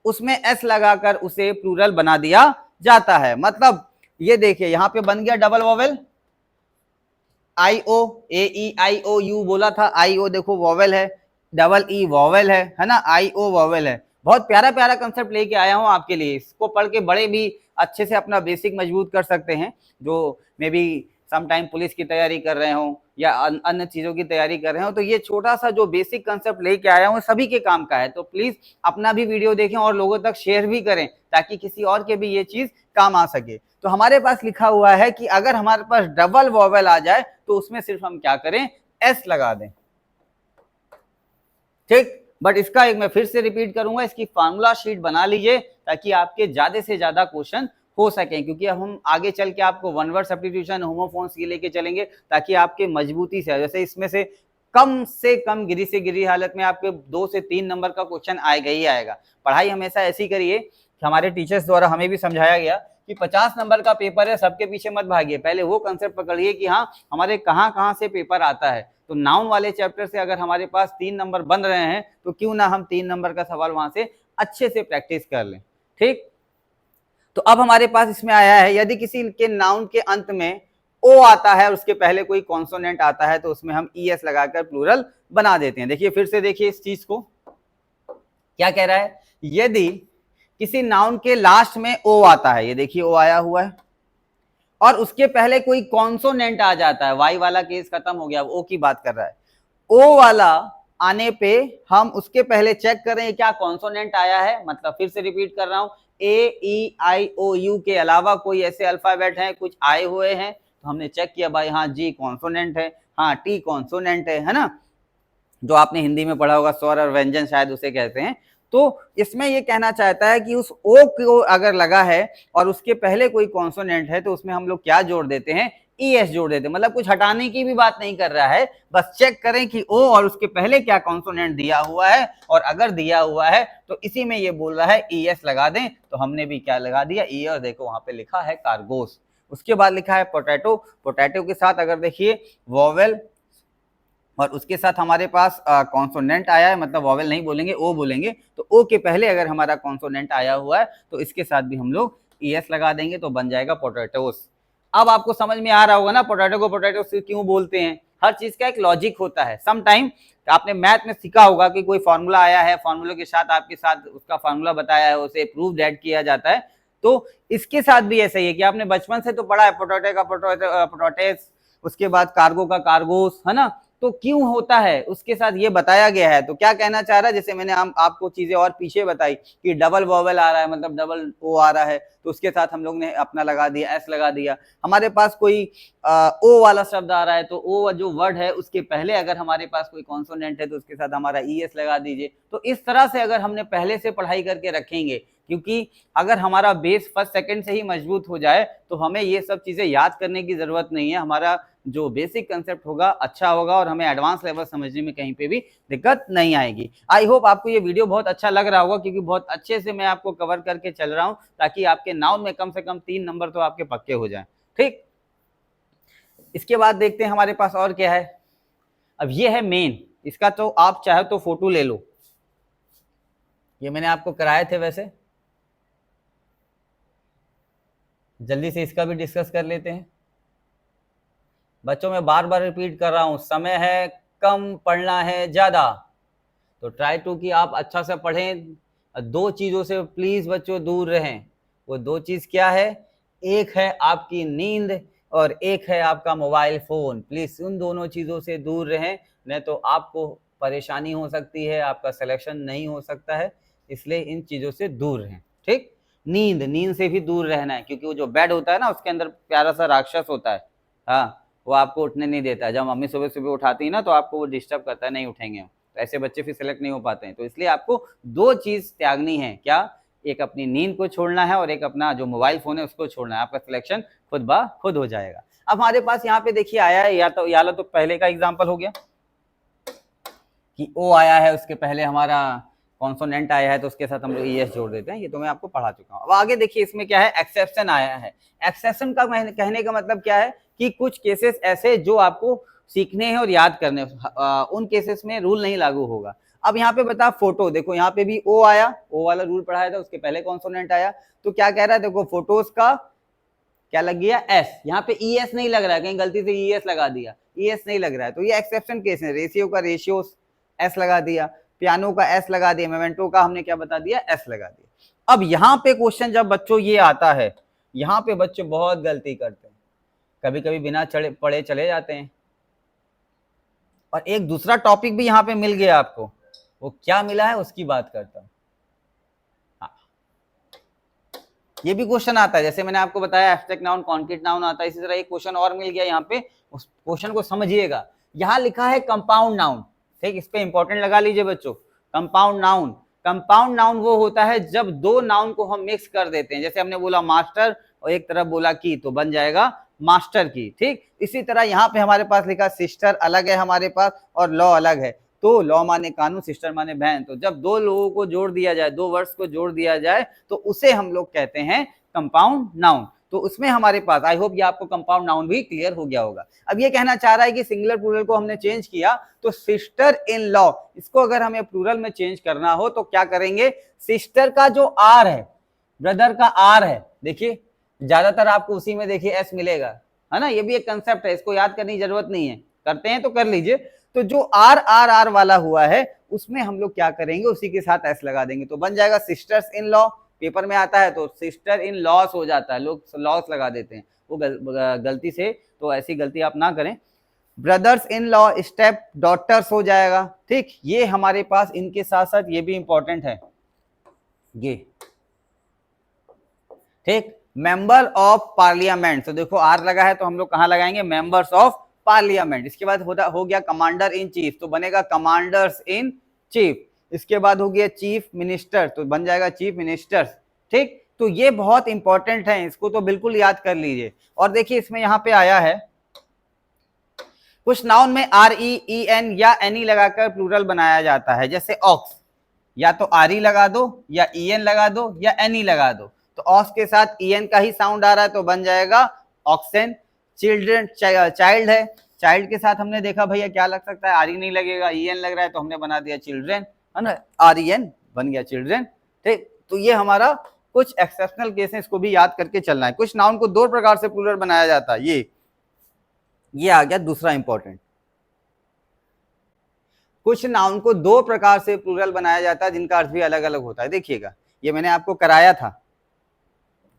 [SPEAKER 1] उसमें एस लगाकर उसे प्लूरल बना दिया जाता है। मतलब ये देखिए यहां पे बन गया double vowel, I O, A E I O U बोला था, आई ओ देखो वॉवेल है, डबल ई वॉवेल है ना, आई ओ वॉवेल है। बहुत प्यारा प्यारा कंसेप्ट लेके आया हूं आपके लिए, इसको पढ़ के बड़े भी अच्छे से अपना बेसिक मजबूत कर सकते हैं, जो मे बी समटाइम पुलिस की तैयारी कर रहे हो या अन्य चीजों की तैयारी कर रहे हो, तो ये छोटा सा जो बेसिक कंसेप्ट लेके आया हूं सभी के काम का है। तो प्लीज अपना भी वीडियो देखें और लोगों तक शेयर भी करें ताकि किसी और के भी ये चीज काम आ सके। तो हमारे पास लिखा हुआ है कि अगर हमारे पास डबल वॉवेल आ जाए तो उसमें सिर्फ हम क्या करें, एस लगा दें, ठीक। बट इसका एक मैं फिर से रिपीट करूंगा, इसकी फार्मूला शीट बना लीजिए ताकि आपके ज्यादा से ज्यादा क्वेश्चन हो सके, क्योंकि अब हम आगे चल के आपको वन वर्ड सब्स्टिट्यूशन, होमोफोन्स ये लेके चलेंगे ताकि आपके मजबूती से, जैसे इसमें से कम गिरी से गिरी हालत में आपके 2 से 3 नंबर का क्वेश्चन आएगा ही आएगा। पढ़ाई हमेशा ऐसी करिए कि हमारे टीचर्स द्वारा हमें भी समझाया गया कि 50 नंबर का पेपर है, सबके पीछे मत भागिए, पहले वो कंसेप्ट पकड़िए कि हाँ हमारे कहाँ से पेपर आता है। तो नाउन वाले चैप्टर से अगर हमारे पास 3 नंबर बन रहे हैं तो क्यों ना हम 3 नंबर का सवाल वहां से अच्छे से प्रैक्टिस कर लें, ठीक। तो अब हमारे पास इसमें आया है यदि किसी के नाउन के अंत में ओ आता है और उसके पहले कोई कॉन्सोनेंट आता है तो उसमें हम ईएस लगाकर प्लूरल बना देते हैं। देखिए फिर से देखिए इस चीज को क्या कह रहा है, यदि किसी नाउन के लास्ट में ओ आता है, ये देखिए ओ आया हुआ है, और उसके पहले कोई कॉन्सोनेंट आ जाता है, वाई वाला केस खत्म हो गया, अब ओ की बात कर रहा है, ओ वाला आने पे हम उसके पहले चेक करें क्या कॉन्सोनेंट आया है। मतलब फिर से रिपीट कर रहा हूं, ए ई आई ओ यू के अलावा कोई ऐसे अल्फाबेट हैं कुछ आए हुए हैं, तो हमने चेक किया भाई हाँ जी कॉन्सोनेंट है, हाँ टी कॉन्सोनेंट है ना, जो आपने हिंदी में पढ़ा होगा स्वर और व्यंजन शायद उसे कहते हैं। तो इसमें ये कहना चाहता है कि उस ओ को अगर लगा है और उसके पहले कोई कॉन्सोनेंट है तो उसमें हम लोग क्या जोड़ देते हैं, ईएस जोड़ देते हैं। मतलब कुछ हटाने की भी बात नहीं कर रहा है, बस चेक करें कि ओ और उसके पहले क्या कॉन्सोनेंट दिया हुआ है, और अगर दिया हुआ है तो इसी में ये बोल रहा है ईएस लगा दें, तो हमने भी क्या लगा दिया, ई, और देखो वहां पे लिखा है कार्गोस। उसके बाद लिखा है पोटैटो, पोटैटो के साथ अगर देखिए वॉवेल और उसके साथ हमारे पास कॉन्सोनेंट आया है, मतलब वॉवेल नहीं बोलेंगे ओ बोलेंगे, तो ओ के पहले अगर हमारा कॉन्सोनेंट आया हुआ है तो इसके साथ भी हम लोग ईएस लगा देंगे, तो बन जाएगा पोटैटोस। अब आपको समझ में आ रहा होगा ना पोटैटो को पोटैटो से क्यों बोलते हैं, हर चीज का एक लॉजिक होता है। सम टाइम आपने मैथ में सीखा होगा कि कोई फॉर्मूला आया है, फॉर्मूले के साथ आपके साथ उसका फॉर्मूला बताया है, उसे प्रूव दैट किया जाता है, तो इसके साथ भी ऐसा ही है कि आपने बचपन से तो पढ़ा है पोटैटो का पोटैटोस, उसके बाद कार्गो का कार्गोस, है ना, तो क्यों होता है उसके साथ ये बताया गया है। तो क्या कहना चाह रहा है, जैसे मैंने आपको चीजें और पीछे बताई कि डबल वॉवेल आ रहा है, मतलब डबल ओ आ रहा है, तो उसके साथ हम लोग ने अपना लगा दिया, एस लगा दिया। हमारे पास कोई ओ वाला शब्द आ रहा है तो ओ जो वर्ड है उसके पहले अगर हमारे पास कोई कॉन्सोनेंट है तो उसके साथ हमारा ईएस लगा दीजिए। तो इस तरह से अगर हमने पहले से पढ़ाई करके रखेंगे, क्योंकि अगर हमारा बेस फर्स्ट सेकंड से ही मजबूत हो जाए तो हमें ये सब चीजें याद करने की जरूरत नहीं है, हमारा जो बेसिक कंसेप्ट होगा अच्छा होगा और हमें एडवांस लेवल समझने में कहीं पे भी दिक्कत नहीं आएगी। आई होप आपको ये वीडियो बहुत अच्छा लग रहा होगा, क्योंकि बहुत अच्छे से मैं आपको कवर करके चल रहा हूं ताकि आपके नाउन में कम से कम 3 नंबर तो आपके पक्के हो जाएं, ठीक। इसके बाद देखते हैं हमारे पास और क्या है। अब ये है मेन, इसका तो आप चाहे तो फोटो ले लो, ये मैंने आपको कराए थे, वैसे जल्दी से इसका भी डिस्कस कर लेते हैं। बच्चों मैं बार बार रिपीट कर रहा हूं, समय है कम, पढ़ना है ज्यादा, तो ट्राई टू कि आप अच्छा से पढ़ें। 2 चीजों से प्लीज बच्चों दूर रहें, वो 2 चीज क्या है, एक है आपकी नींद और एक है आपका मोबाइल फोन। प्लीज उन दोनों चीजों से दूर रहें, नहीं तो आपको परेशानी हो सकती है, आपका सिलेक्शन नहीं हो सकता है, इसलिए इन चीजों से दूर रहें, ठीक। नींद से भी दूर रहना है, क्योंकि वो जो बेड होता है ना उसके अंदर प्यारा सा राक्षस होता है, हाँ, वो आपको उठने नहीं देता है। जब मम्मी सुबह सुबह उठाती है ना तो आपको वो डिस्टर्ब करता है, नहीं उठेंगे, तो ऐसे बच्चे फिर सिलेक्ट नहीं हो पाते हैं। तो इसलिए आपको 2 चीज त्यागनी है, क्या, एक अपनी नींद को छोड़ना है और एक अपना जो मोबाइल फोन है उसको छोड़ना है, आपका सिलेक्शन खुद ब खुद हो जाएगा। अब हमारे पास यहाँ पे देखिए आया है, या तो पहले का एग्जाम्पल हो गया कि ओ आया है, उसके पहले हमारा कॉन्सोनेंट आया है तो उसके साथ हम लोग ईएस जोड़ देते हैं, ये तो मैं आपको पढ़ा चुका हूँ। अब आगे देखिए इसमें क्या है, एक्सेप्शन आया है। एक्सेप्शन का कहने का मतलब क्या है कि कुछ केसेस ऐसे जो आपको सीखने हैं और याद करने, उन केसेस में रूल नहीं लागू होगा। अब यहाँ पे बता फोटो, देखो यहाँ पे भी ओ आया, ओ वाला रूल पढ़ाया था, उसके पहले कॉन्सोनेंट आया, तो क्या कह रहा है, देखो फोटोज का क्या लग गया एस, यहाँ पे ई एस नहीं लग रहा है, कहीं गलती से ई एस लगा दिया, ई एस नहीं लग रहा है, तो ये एक्सेप्शन केस है। रेशियो का रेशियो एस लगा दिया, पियानो का एस लगा दिया, मोमेंटो का हमने क्या बता दिया, एस लगा दिया। अब यहाँ पे क्वेश्चन जब बच्चों ये आता है, यहाँ पे बच्चे बहुत गलती करते हैं, कभी कभी बिना पढ़े चले जाते हैं। और एक दूसरा टॉपिक भी यहाँ पे मिल गया आपको, वो क्या मिला है उसकी बात करता हूँ। ये भी क्वेश्चन आता है, जैसे मैंने आपको बताया एब्स्ट्रैक्ट नाउन, कॉन्क्रीट नाउन आता है, इसी तरह एक क्वेश्चन और मिल गया यहाँ पे, उस क्वेश्चन को समझिएगा। यहाँ लिखा है कंपाउंड नाउन, ठीक, इस पे इंपॉर्टेंट लगा लीजिए बच्चों। कंपाउंड नाउन, कंपाउंड नाउन वो होता है जब दो नाउन को हम मिक्स कर देते हैं, जैसे हमने बोला मास्टर और एक तरफ बोला की, तो बन जाएगा मास्टर की, ठीक। इसी तरह यहाँ पे हमारे पास लिखा सिस्टर अलग है हमारे पास और लॉ अलग है, तो लॉ माने कानून, सिस्टर माने बहन, तो जब दो लोगों को जोड़ दिया जाए, दो वर्ड्स को जोड़ दिया जाए, तो उसे हम लोग कहते हैं कंपाउंड नाउन। तो उसमें हमारे पास, आई होप ये आपको कंपाउंड नाउन भी क्लियर हो गया होगा। अब ये कहना चाह रहा है कि सिंगुलर प्लूरल को हमने चेंज किया, तो सिस्टर इन लॉ, इसको अगर हमें प्लूरल में चेंज करना हो तो क्या करेंगे, सिस्टर का जो आर है, ब्रदर का आर है, देखिए ज्यादातर आपको उसी में देखिए एस मिलेगा, है ना, ये भी एक कंसेप्ट है, इसको याद करने की जरूरत नहीं है, करते हैं तो कर लीजिए। तो जो आर आर आर वाला हुआ है उसमें हम लोग क्या करेंगे, उसी के साथ एस लगा देंगे, तो बन जाएगा सिस्टर्स इन लॉ। पेपर में आता है तो सिस्टर इन लॉस हो जाता है, लोग लॉस लगा देते हैं, वो गलती से, तो ऐसी गलती आप ना करें। Brothers in law step daughters हो जाएगा, ठीक। ये हमारे पास इनके साथ साथ ये भी इंपॉर्टेंट है, ये ठीक, मेंबर ऑफ पार्लियामेंट, तो देखो आर लगा है तो हम लोग कहां लगाएंगे, मेंबर्स ऑफ पार्लियामेंट। इसके बाद हो गया कमांडर इन चीफ, तो बनेगा कमांडर्स इन चीफ। इसके बाद हो गया चीफ मिनिस्टर, तो बन जाएगा चीफ मिनिस्टर्स, ठीक। तो ये बहुत इंपॉर्टेंट है, इसको तो बिल्कुल याद कर लीजिए। और देखिए इसमें यहाँ पे आया है, कुछ नाउन में आर ई ई एन या एन ई लगाकर प्लूरल बनाया जाता है, जैसे ऑक्स, या तो आर ई लगा दो या ई एन लगा दो या एन ई लगा दो, तो ऑक्स के साथ ई एन का ही साउंड आ रहा है तो बन जाएगा ऑक्सेन। चिल्ड्रन, चाइल्ड है, चाइल्ड के साथ हमने देखा भैया क्या लग सकता है, आर ई नहीं लगेगा, ई एन लग रहा है तो हमने बना दिया चिल्ड्रन, है ना, आर ई एन बन गया चिल्ड्रन, ठीक। तो ये हमारा कुछ एक्सेप्शनल केस है, इसको भी याद करके चलना है। कुछ नाउन को दो प्रकार से प्लूरल बनाया जाता है, ये आ गया दूसरा इंपॉर्टेंट। कुछ नाउन को दो प्रकार से प्लूरल बनाया जाता है जिनका अर्थ भी अलग अलग होता है। देखिएगा ये मैंने आपको कराया था,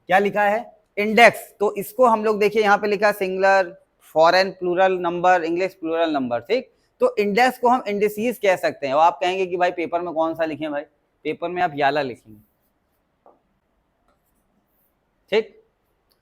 [SPEAKER 1] क्या लिखा है, इंडेक्स, तो इसको हम लोग देखिए यहाँ पे लिखा singular, foreign plural number, English plural number, ठीक। तो इंडेक्स को हम इंडिसीज कह सकते हैं। और आप कहेंगे कि भाई पेपर में कौन सा लिखें, भाई पेपर में आप याला लिखेंगे, ठीक।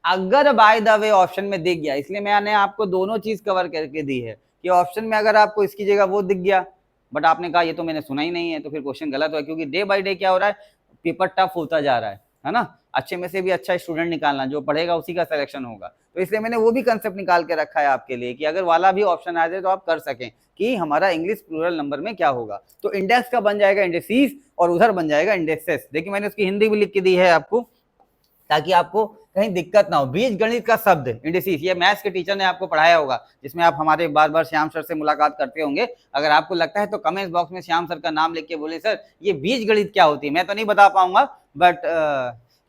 [SPEAKER 1] अगर बाय द वे ऑप्शन में दिख गया, इसलिए मैंने आपको दोनों चीज कवर करके दी है कि ऑप्शन में अगर आपको इसकी जगह वो दिख गया, बट आपने कहा ये तो मैंने सुना ही नहीं है, तो फिर क्वेश्चन गलत हुआ, क्योंकि डे बाय डे क्या हो रहा है, पेपर टफ होता जा रहा है ना, अच्छे में से भी अच्छा स्टूडेंट निकालना, जो पढ़ेगा उसी का सिलेक्शन होगा। तो इसलिए मैंने वो भी कंसेप्ट निकाल के रखा है आपके लिए कि अगर वाला भी ऑप्शन आ जाए तो आप कर सकें कि हमारा इंग्लिश प्लूरल नंबर में क्या होगा। तो इंडेक्स का बन जाएगा इंडेक्सीज और उधर बन जाएगा इंडेक्सेस। देखिए मैंने उसकी हिंदी भी लिख के दी है आपको, ताकि आपको कहीं दिक्कत ना हो। बीज गणित का शब्द इंडिसीज, ये मैथ्स के टीचर ने आपको पढ़ाया होगा, जिसमें आप हमारे बार बार श्याम सर से मुलाकात करते होंगे। अगर आपको लगता है तो कमेंट बॉक्स में श्याम सर का नाम लिख के बोले सर ये बीज गणित क्या होती है। मैं तो नहीं बता पाऊंगा, बट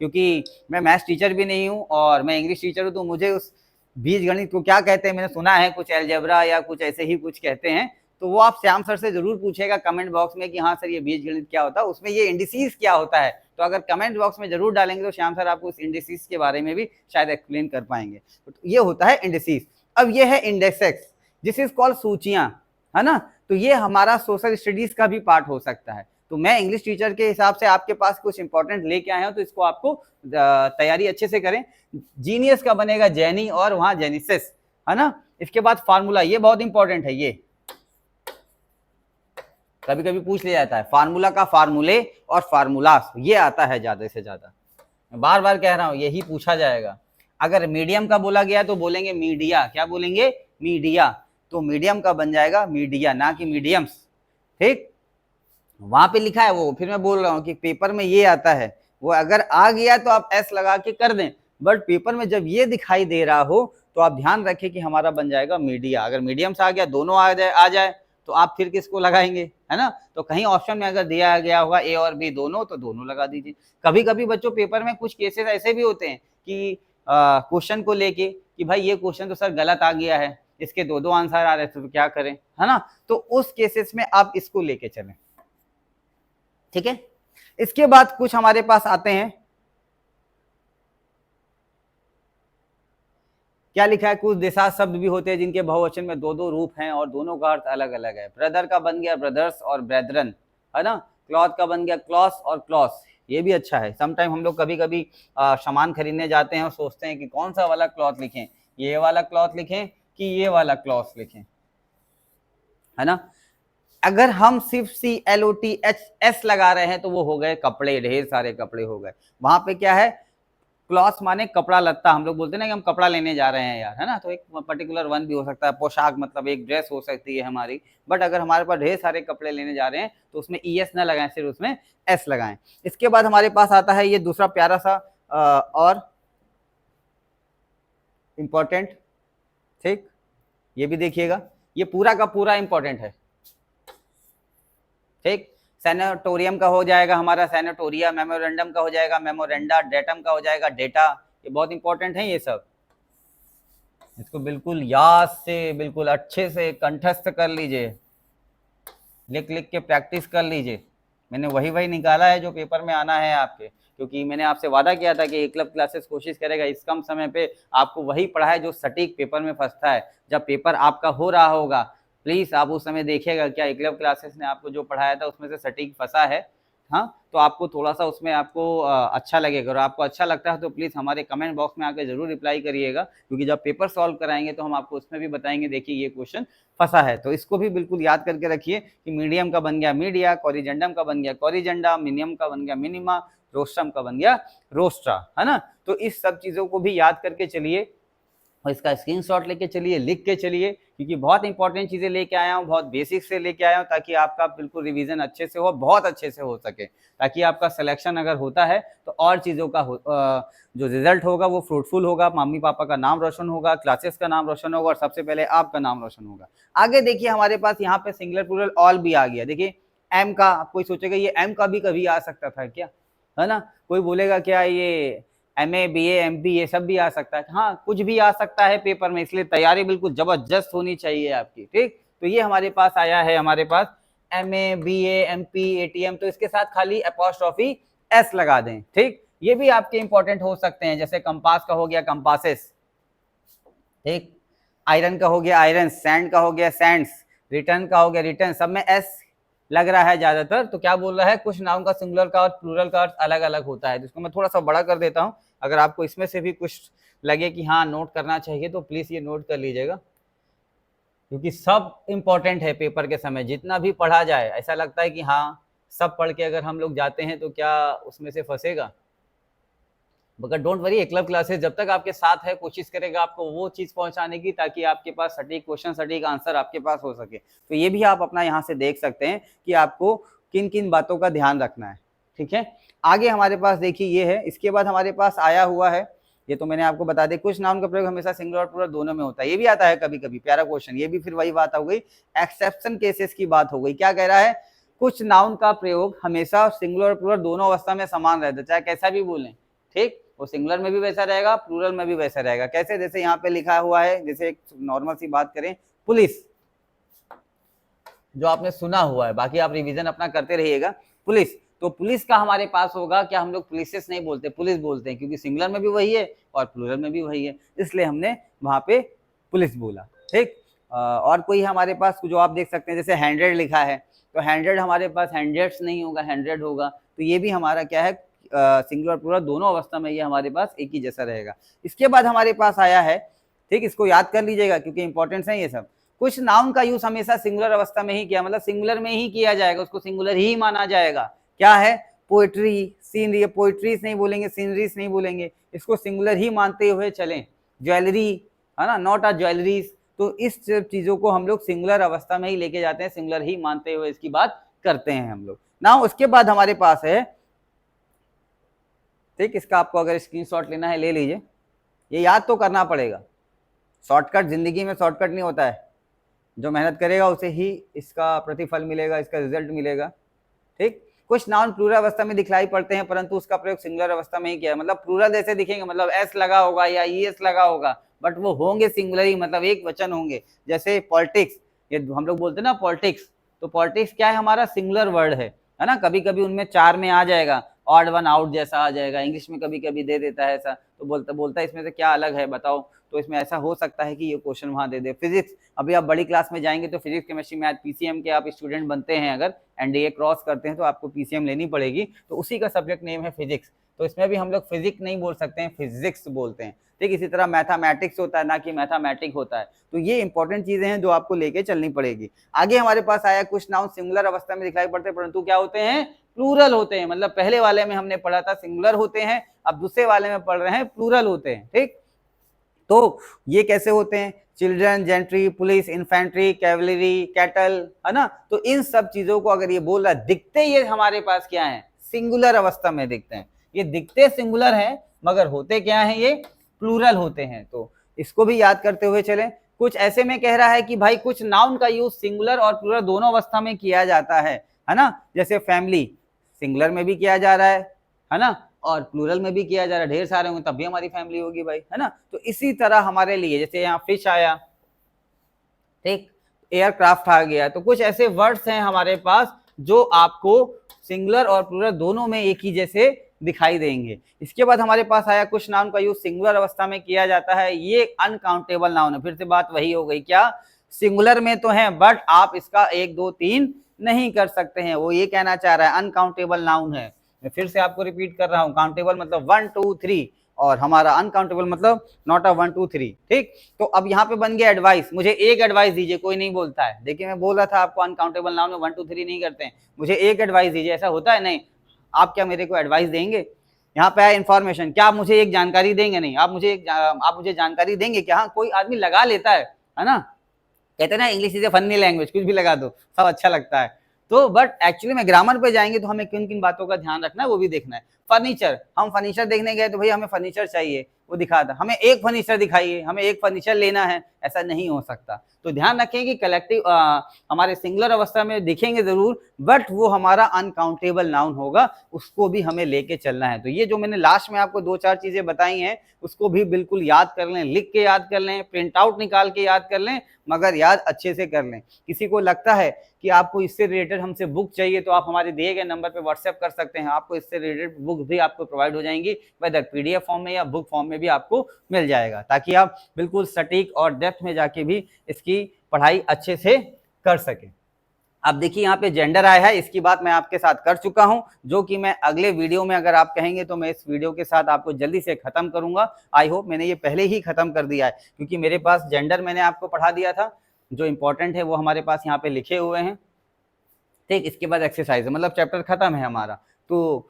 [SPEAKER 1] क्योंकि मैं मैथ्स टीचर भी नहीं हूँ और मैं इंग्लिश टीचर हूँ, तो मुझे उस बीज गणित को क्या कहते हैं मैंने सुना है, कुछ एलजेब्रा या कुछ ऐसे ही कुछ कहते हैं, तो वो आप श्याम सर से जरूर पूछेगा कमेंट बॉक्स में कि हाँ सर ये बीज गणित क्या होता है, उसमें ये इंडिसीज क्या होता है। तो अगर कमेंट बॉक्स में जरूर डालेंगे तो श्याम सर आपको उस इंडिसीज के बारे में भी शायद एक्सप्लेन कर पाएंगे। तो ये होता है इंडिसीज। अब ये है इंडेक्सेस, जिस इज कॉल्ड सूचियां, है ना। तो ये हमारा सोशल स्टडीज का भी पार्ट हो सकता है। तो मैं इंग्लिश टीचर के हिसाब से आपके पास कुछ इंपॉर्टेंट लेके आया हूं, तो इसको आपको तैयारी अच्छे से करें। जीनियस का बनेगा जेनी और वहां जेनिसिस, है ना। इसके बाद फार्मूला, ये बहुत इंपॉर्टेंट है, ये कभी कभी पूछ लिया जाता है, फार्मूला का फार्मूले और फार्मूलास, ये आता है ज्यादा से ज्यादा, मैं बार बार कह रहा हूं यही पूछा जाएगा। अगर मीडियम का बोला गया तो बोलेंगे मीडिया, क्या बोलेंगे, मीडिया, तो मीडियम का बन जाएगा मीडिया, ना कि मीडियम्स, ठीक। वहां पे लिखा है वो, फिर मैं बोल रहा हूं कि पेपर में ये आता है, वो अगर आ गया तो आप एस लगा के कर दें, बट पेपर में जब ये दिखाई दे रहा हो तो आप ध्यान रखें कि हमारा बन जाएगा मीडिया। अगर मीडियम से आ गया, दोनों आ जाए तो आप फिर किसको लगाएंगे, है ना। तो कहीं ऑप्शन में अगर दिया गया होगा ए और बी दोनों, तो दोनों लगा दीजिए। कभी कभी बच्चों पेपर में कुछ केसेस ऐसे भी होते हैं कि क्वेश्चन को लेके कि भाई ये क्वेश्चन तो सर गलत आ गया है, इसके दो दो आंसर आ रहे थे तो क्या करें, है ना। तो उस केसेस में आप इसको लेके चलें, ठीक है। इसके बाद कुछ हमारे पास आते हैं, क्या लिखा है, कुछ देशात शब्द भी होते हैं जिनके बहुवचन में दो दो रूप हैं और दोनों का अर्थ अलग अलग है। ब्रदर का बन गया ब्रदर्स और ब्रेदरन, है ना। क्लॉथ का बन गया क्लॉस और क्लॉस, ये भी अच्छा है। समटाइम हम लोग कभी कभी सामान खरीदने जाते हैं और सोचते हैं कि कौन सा वाला क्लॉथ लिखें, ये वाला क्लॉथ लिखें कि ये वाला क्लॉथ लिखें, है ना। अगर हम सिर्फ CLOTHS लगा रहे हैं तो वो हो गए कपड़े, ढेर सारे कपड़े हो गए। वहां पे क्या है, क्लॉथ माने कपड़ा लत्ता, हम लोग बोलते हैं ना कि हम कपड़ा लेने जा रहे हैं यार, है ना। तो एक पर्टिकुलर वन भी हो सकता है, पोशाक मतलब एक ड्रेस हो सकती है हमारी। बट अगर हमारे पास ढेर सारे कपड़े लेने जा रहे हैं तो उसमें ES ना लगाएं, सिर्फ उसमें S लगाएं। इसके बाद हमारे पास आता है ये दूसरा प्यारा सा और इंपॉर्टेंट, ठीक, ये भी देखिएगा, ये पूरा का पूरा इंपॉर्टेंट है, ठीक। सैनेटोरियम का हो जाएगा हमारा सैनेटोरिया, मेमोरेंडम का हो जाएगा मेमोरेंडा, डेटम का हो जाएगा डेटा। ये बहुत इंपॉर्टेंट है ये सब, इसको बिल्कुल याद से, बिल्कुल अच्छे से कंठस्थ कर लीजिए, लिख लिख के प्रैक्टिस कर लीजिए। मैंने वही निकाला है जो पेपर में आना है आपके, क्योंकि मैंने आपसे वादा किया था कि क्लब क्लासेस कोशिश करेगा इस कम समय पे आपको वही पढ़ाए जो सटीक पेपर में फंसता है। जब पेपर आपका हो रहा होगा प्लीज आप उस समय देखिएगा क्या क्लब क्लासेस ने आपको जो पढ़ाया था उसमें से सटीक फंसा है, हाँ। तो आपको थोड़ा सा उसमें आपको अच्छा लगेगा, और आपको अच्छा लगता है तो प्लीज हमारे कमेंट बॉक्स में आकर जरूर रिप्लाई करिएगा, क्योंकि जब पेपर सॉल्व कराएंगे तो हम आपको उसमें भी बताएंगे देखिए ये क्वेश्चन फंसा है। तो इसको भी बिल्कुल याद करके रखिए कि मीडियम का बन गया मीडिया, कोरिजेंडम का बन गया कोरिजेंडा, मिनिमम का बन गया मिनिमा, रोस्ट्रम का बन गया रोस्ट्रा, है ना। तो इस सब चीजों को भी याद करके चलिए और इसका स्क्रीनशॉट लेके चलिए, लिख के चलिए, क्योंकि बहुत इंपॉर्टेंट चीजें लेके आया हूँ, बहुत बेसिक से लेके आया हूँ, ताकि आपका बिल्कुल रिवीजन अच्छे से हो, बहुत अच्छे से हो सके, ताकि आपका सिलेक्शन अगर होता है तो और चीज़ों का जो रिजल्ट होगा वो फ्रूटफुल होगा, मम्मी पापा का नाम रोशन होगा, क्लासेस का नाम रोशन होगा और सबसे पहले आपका नाम रोशन होगा। आगे देखिए हमारे पास यहाँ पे सिंगुलर प्लूरल ऑल भी आ गया। देखिए एम का, कोई सोचेगा ये एम का भी कभी आ सकता था क्या, है ना। कोई बोलेगा क्या ये MA BA MP ये सब भी आ सकता है, हाँ कुछ भी आ सकता है पेपर में, इसलिए तैयारी बिल्कुल जबरदस्त होनी चाहिए आपकी, ठीक। तो ये हमारे पास आया है, हमारे पास MA BA MP ATM, तो इसके साथ खाली अपॉस्ट्रोफी S लगा दें, ठीक। ये भी आपके इंपॉर्टेंट हो सकते हैं, जैसे कंपास का हो गया कंपासेस, ठीक। आयरन का हो गया आयरन, सैंड का हो गया सैंड्स, रिटर्न का हो गया रिटर्न, सब में S लग रहा है ज्यादातर। तो क्या बोल रहा है, कुछ नाउन का सिंगुलर का और प्लूरल का अर्थ अलग अलग होता है। जिसको मैं थोड़ा सा बड़ा कर देता हूं, अगर आपको इसमें से भी कुछ लगे कि हाँ नोट करना चाहिए तो प्लीज ये नोट कर लीजिएगा, क्योंकि सब इंपॉर्टेंट है पेपर के समय। जितना भी पढ़ा जाए ऐसा लगता है कि हाँ सब पढ़ के अगर हम लोग जाते हैं तो क्या उसमें से फंसेगा, मगर डोंट वरी, क्लब क्लासेस जब तक आपके साथ है कोशिश करेगा आपको वो चीज पहुंचाने की ताकि आपके पास सटीक क्वेश्चन सटीक आंसर आपके पास हो सके। तो ये भी आप अपना यहाँ से देख सकते हैं कि आपको किन किन बातों का ध्यान रखना है, ठीक है। आगे हमारे पास देखिए ये है, इसके बाद हमारे पास आया हुआ है, ये तो मैंने आपको बता दिया, कुछ नाउन का प्रयोग हमेशा सिंगुलर और प्लूरल दोनों में होता है। ये भी आता है कभी कभी, प्यारा क्वेश्चन, ये भी फिर वही बात हो गई, एक्सेप्शन केसेस की बात हो गई। क्या कह रहा है, कुछ नाउन का प्रयोग हमेशा सिंगुलर और प्लूरल दोनों अवस्था में समान रहता है, चाहे कैसा भी बोलें, ठीक। वो सिंगुलर में भी वैसा रहेगा, प्लूरल में भी वैसा रहेगा। कैसे, जैसे यहाँ पे लिखा हुआ है, जैसे एक नॉर्मल सी बात करें, पुलिस, जो आपने सुना हुआ है, बाकी आप रिवीजन अपना करते रहिएगा। पुलिस, तो पुलिस का हमारे पास होगा क्या, हम लोग पुलिसेस नहीं बोलते, पुलिस बोलते हैं, क्योंकि सिंगुलर में भी वही है और प्लूरल में भी वही है, इसलिए हमने वहां पे पुलिस बोला, ठीक। और कोई हमारे पास जो आप देख सकते हैं, जैसे 100 लिखा है, तो 100 हमारे पास हंड्रेड्स नहीं होगा, 100 होगा। तो ये भी हमारा क्या है, सिंगुलर प्लूरल दोनों अवस्था में ये हमारे पास एक ही जैसा रहेगा। इसके बाद हमारे पास आया है, ठीक, इसको याद कर लीजिएगा क्योंकि इंपॉर्टेंट है ये सब। कुछ नाउन का यूज हमेशा सिंगुलर अवस्था में ही किया, मतलब सिंगुलर में ही किया जाएगा, उसको सिंगुलर ही माना जाएगा। क्या है, पोएट्री, सीनरी, पोएट्रीज नहीं बोलेंगे, सीनरीज नहीं बोलेंगे, इसको सिंगुलर ही मानते हुए चलें। ज्वेलरी, है ना, नॉट अ ज्वेलरीज, तो इस चीजों को हम लोग सिंगुलर अवस्था में ही लेके जाते हैं, सिंगुलर ही मानते हुए इसकी बात करते हैं हम लोग ना। उसके बाद हमारे पास है, ठीक, इसका आपको अगर स्क्रीनशॉट लेना है ले लीजिए, ये याद तो करना पड़ेगा, शॉर्टकट जिंदगी में शॉर्टकट नहीं होता है, जो मेहनत करेगा उसे ही इसका प्रतिफल मिलेगा, इसका रिजल्ट मिलेगा। ठीक, कुछ नाउन प्लूरल अवस्था में दिखलाई पड़ते हैं परंतु उसका प्रयोग सिंगुलर अवस्था में ही किया है। मतलब प्लूरल जैसे दिखेंगे, मतलब एस लगा होगा या ईएस लगा होगा, बट वो होंगे सिंगुलर ही, मतलब एक वचन होंगे। जैसे पॉलिटिक्स, ये हम लोग बोलते हैं ना पॉलिटिक्स, तो पॉलिटिक्स क्या है, हमारा सिंगुलर वर्ड है ना। कभी कभी उनमें 4 में आ जाएगा, ऑड वन आउट जैसा आ जाएगा, इंग्लिश में कभी कभी दे देता है ऐसा, तो बोलता है इसमें से क्या अलग है बताओ, तो इसमें ऐसा हो सकता है कि ये क्वेश्चन वहां दे दे। फिजिक्स, अभी आप बड़ी क्लास में जाएंगे तो फिजिक्स केमिस्ट्री मैथ पीसीएम के आप स्टूडेंट बनते हैं, अगर एनडीए क्रॉस करते हैं तो आपको पीसीएम लेनी पड़ेगी, तो उसी का सब्जेक्ट नेम है फिजिक्स, तो इसमें भी हम लोग फिजिक्स नहीं बोल सकते हैं, फिजिक्स बोलते हैं। ठीक, इसी तरह मैथमेटिक्स होता है ना कि मैथमेटिक होता है। तो ये इंपॉर्टेंट चीजें हैं जो आपको लेके चलनी पड़ेगी। आगे हमारे पास आया कुछ नाउन सिंगुलर अवस्था में दिखाई पड़ते हैं परंतु क्या होते हैं, प्लूरल होते हैं। मतलब पहले वाले में हमने पढ़ा था सिंगुलर होते हैं, अब दूसरे वाले में पढ़ रहे हैं प्लूरल होते हैं। ठीक, तो ये कैसे होते हैं, children, gentry, police, infantry, cavalry, cattle, है ना। तो इन सब चीजों को अगर ये बोल रहा है, दिखते ये हमारे पास क्या है, सिंगुलर अवस्था में दिखते हैं। ये दिखते सिंगुलर हैं मगर होते क्या है, ये प्लूरल होते हैं। तो इसको भी याद करते हुए चलें। कुछ ऐसे में कह रहा है कि भाई कुछ नाउन का यूज सिंगुलर और प्लूरल दोनों अवस्था में किया जाता है ना। जैसे फैमिली सिंगुलर में भी किया जा रहा है ना, और प्लूरल में भी किया जा रहा है। ढेर सारे होंगे तब भी हमारी फैमिली होगी भाई, है ना। तो इसी तरह हमारे लिए, जैसे यहाँ फिश आया, ठीक, एयरक्राफ्ट आ गया, तो कुछ ऐसे वर्ड्स हैं हमारे पास जो आपको सिंगुलर और प्लूरल दोनों में एक ही जैसे दिखाई देंगे। इसके बाद हमारे पास आया कुछ नाउन का यूज सिंगुलर अवस्था में किया जाता है, ये अनकाउंटेबल नाउन है। फिर से बात वही हो गई, क्या सिंगुलर में तो है बट आप इसका 1 2 3 नहीं कर सकते हैं, वो ये कहना चाह रहा है, अनकाउंटेबल नाउन है। मैं फिर से आपको रिपीट कर रहा हूं, काउंटेबल मतलब 1 2 3 और हमारा अनकाउंटेबल मतलब नॉट अ 1 2 3। ठीक, तो अब यहाँ पे बन गया एडवाइस, मुझे एक एडवाइस दीजिए, कोई नहीं बोलता है। देखिए मैं बोल रहा था आपको अनकाउंटेबल नाउन में 1 2 3 नहीं करते हैं, मुझे एक एडवाइस दीजिए, ऐसा होता है नहीं। आप क्या मेरे को एडवाइस देंगे, यहाँ पे आया इन्फॉर्मेशन, क्या आप मुझे एक जानकारी देंगे, नहीं आप मुझे जानकारी देंगे क्या। हाँ, कोई आदमी लगा लेता है ना, कहते हैं ना English is a funny language, कुछ भी लगा दो सब अच्छा लगता है। तो बट एक्चुअली में ग्रामर पे जाएंगे तो हमें किन किन बातों का ध्यान रखना है वो भी देखना है। फर्नीचर, हम फर्नीचर देखने गए तो भाई हमें फर्नीचर चाहिए, वो दिखा था, हमें एक फर्नीचर दिखाइए, हमें एक फर्नीचर लेना है, ऐसा नहीं हो सकता। तो ध्यान रखें कि कलेक्टिव हमारे सिंगुलर अवस्था में दिखेंगे जरूर बट वो हमारा अनकाउंटेबल नाउन होगा, उसको भी हमें लेके चलना है। तो ये जो मैंने लास्ट में आपको 2 4 चीजें बताई हैं उसको भी बिल्कुल याद कर लें, लिख के याद कर लें, प्रिंट आउट निकाल के याद कर लें, मगर याद अच्छे से कर लें। किसी को लगता है कि आपको इससे रिलेटेड हमसे बुक चाहिए तो आप हमारे दिए गए नंबर पे व्हाट्सएप कर सकते हैं, आपको इससे रिलेटेड बुक भी आपको प्रोवाइड हो जाएंगी, वेदर पीडीएफ फॉर्म में या बुक फॉर्म में भी आपको मिल जाएगा, ताकि आप बिल्कुल सटीक और डेप्थ में जाके भी इसकी पढ़ाई अच्छे से कर सकें। अब देखिए यहाँ पे जेंडर आया है, इसकी बात मैं आपके साथ कर चुका हूं, जो कि मैं अगले वीडियो में अगर आप कहेंगे तो मैं इस वीडियो के साथ आपको जल्दी से खत्म करूंगा। आई होप मैंने ये पहले ही खत्म कर दिया है, क्योंकि मेरे पास जेंडर मैंने आपको पढ़ा दिया था, जो इंपॉर्टेंट है वो हमारे पास यहाँ पे लिखे हुए हैं। ठीक, इसके बाद एक्सरसाइज, मतलब चैप्टर खत्म है हमारा। तो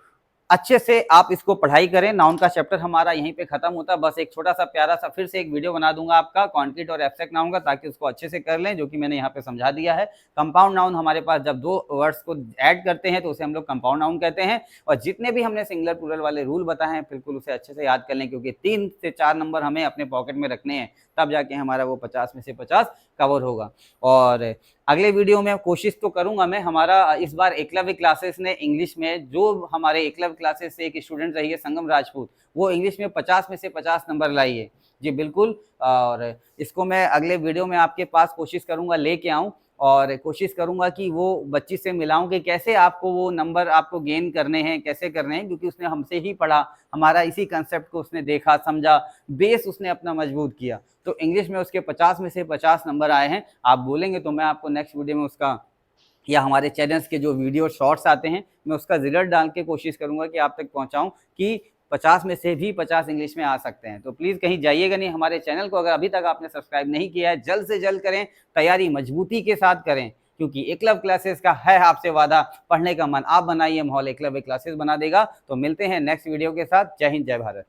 [SPEAKER 1] अच्छे से आप इसको पढ़ाई करें, नाउन का चैप्टर हमारा यहीं पे खत्म होता है। बस एक छोटा सा प्यारा सा फिर से एक वीडियो बना दूंगा आपका कॉन्क्रीट और एब्स्ट्रैक्ट नाउन का, ताकि उसको अच्छे से कर लें, जो कि मैंने यहाँ पे समझा दिया है। कंपाउंड नाउन हमारे पास जब 2 वर्ड्स को ऐड करते हैं तो उसे हम लोग कंपाउंड नाउन कहते हैं। और जितने भी हमने सिंगुलर प्लूरल वाले रूल बताए हैं बिल्कुल उसे अच्छे से याद कर लें, क्योंकि 3 से 4 नंबर हमें अपने पॉकेट में रखने हैं, तब जाके हमारा वो 50 में से 50 कवर होगा। और अगले वीडियो में कोशिश तो करूंगा मैं, हमारा इस बार एकलव्य क्लासेस ने इंग्लिश में, जो हमारे एकलव्य क्लासेस से एक स्टूडेंट रही है संगम राजपूत, वो इंग्लिश में 50 में से 50 नंबर लाई है जी, बिल्कुल। और इसको मैं अगले वीडियो में आपके पास कोशिश करूंगा लेके आऊं, और कोशिश करूंगा कि वो बच्ची से मिलाऊं कि कैसे आपको वो नंबर आपको गेन करने हैं, कैसे करने हैं, क्योंकि उसने हमसे ही पढ़ा, हमारा इसी कंसेप्ट को उसने देखा समझा, बेस उसने अपना मजबूत किया। तो इंग्लिश में उसके 50 में से 50 नंबर आए हैं। आप बोलेंगे तो मैं आपको नेक्स्ट वीडियो में उसका, या हमारे चैनल्स के जो वीडियो शॉर्ट्स आते हैं मैं उसका रिजल्ट डाल के कोशिश करूंगा कि आप तक पहुंचाऊं कि 50 में से भी 50 इंग्लिश में आ सकते हैं। तो प्लीज़ कहीं जाइएगा नहीं, हमारे चैनल को अगर अभी तक आपने सब्सक्राइब नहीं किया है जल्द से जल्द करें, तैयारी मजबूती के साथ करें, क्योंकि एकलव्य क्लासेस का है आपसे वादा, पढ़ने का मन आप बनाइए, माहौल एकलव्य क्लासेस बना देगा। तो मिलते हैं नेक्स्ट वीडियो के साथ। जय हिंद, जय भारत।